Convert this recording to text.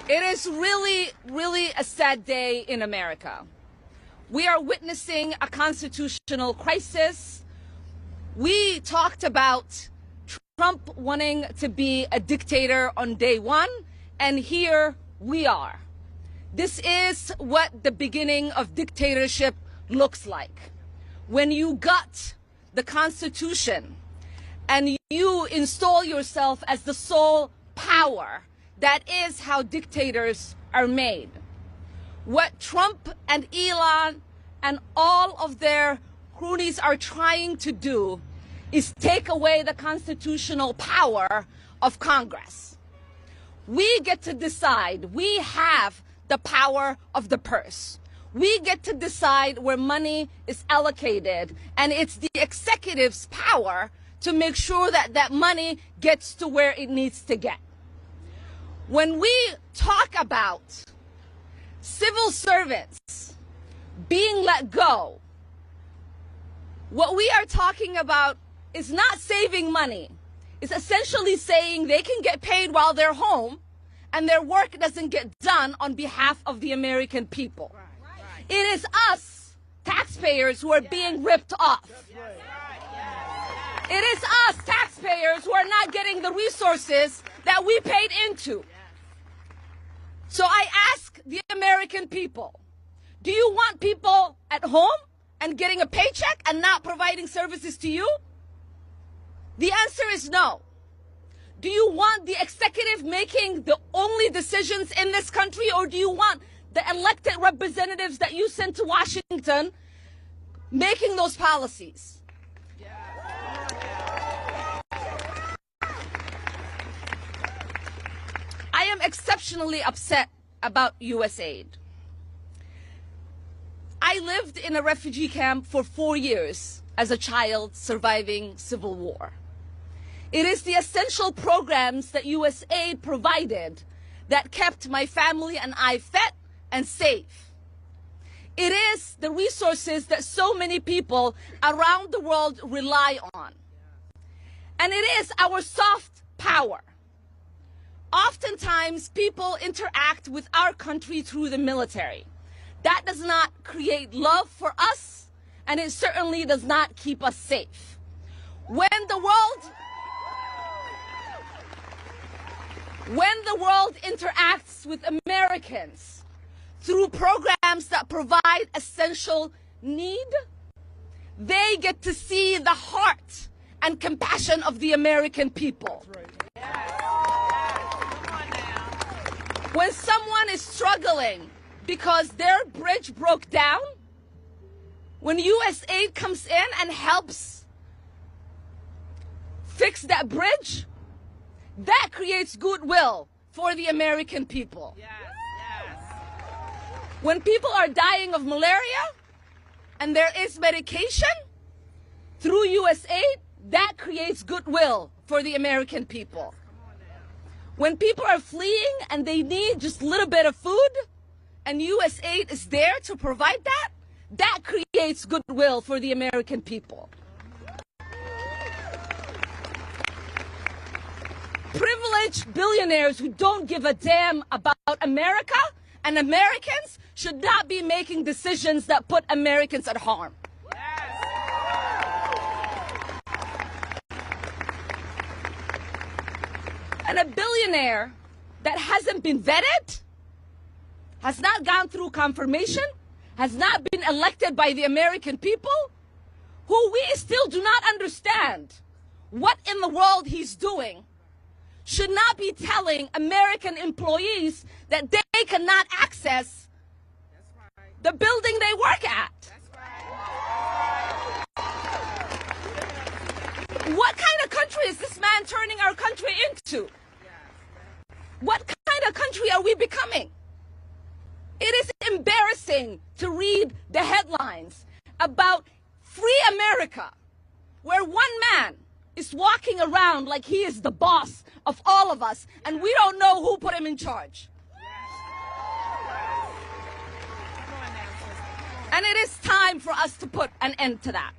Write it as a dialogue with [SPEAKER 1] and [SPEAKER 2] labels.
[SPEAKER 1] It is really, really a sad day in America. We are witnessing a constitutional crisis. We talked about Trump wanting to be a dictator on day one, and here we are. This is what the beginning of dictatorship looks like. When you gut the Constitution and you install yourself as the sole power, that is how dictators are made. What Trump and Elon and all of their cronies are trying to do is take away the constitutional power of Congress. We get to decide. We have the power of the purse. We get to decide where money is allocated, and it's the executive's power to make sure that that money gets to where it needs to get. When we talk about civil servants being let go, what we are talking about is not saving money. It's essentially saying they can get paid while they're home and their work doesn't get done on behalf of the American people. It is us, taxpayers, who are being ripped off. It is us, taxpayers, who are not getting the resources that we paid into. So I ask the American people, do you want people at home and getting a paycheck and not providing services to you? The answer is no. Do you want the executive making the only decisions in this country, or do you want the elected representatives that you send to Washington making those policies? I am exceptionally upset about USAID. I lived in a refugee camp for 4 years as a child surviving civil war. It is the essential programs that USAID provided that kept my family and I fed and safe. It is the resources that so many people around the world rely on. And it is our soft power. Oftentimes, people interact with our country through the military. That does not create love for us, and it certainly does not keep us safe. When the world interacts with Americans through programs that provide essential need, they get to see the heart and compassion of the American people. When someone is struggling because their bridge broke down, when USAID comes in and helps fix that bridge, that creates goodwill for the American people. When people are dying of malaria and there is medication through USAID, that creates goodwill for the American people. When people are fleeing and they need just a little bit of food and USAID is there to provide that, that creates goodwill for the American people. Privileged billionaires who don't give a damn about America and Americans should not be making decisions that put Americans at harm. And a billionaire that hasn't been vetted, has not gone through confirmation, has not been elected by the American people, who we still do not understand what in the world he's doing, should not be telling American employees that they cannot access the building they work at. What kind of country is this man turning our country into? What kind of country are we becoming? It is embarrassing to read the headlines about free America, where one man is walking around like he is the boss of all of us, and we don't know who put him in charge. And it is time for us to put an end to that.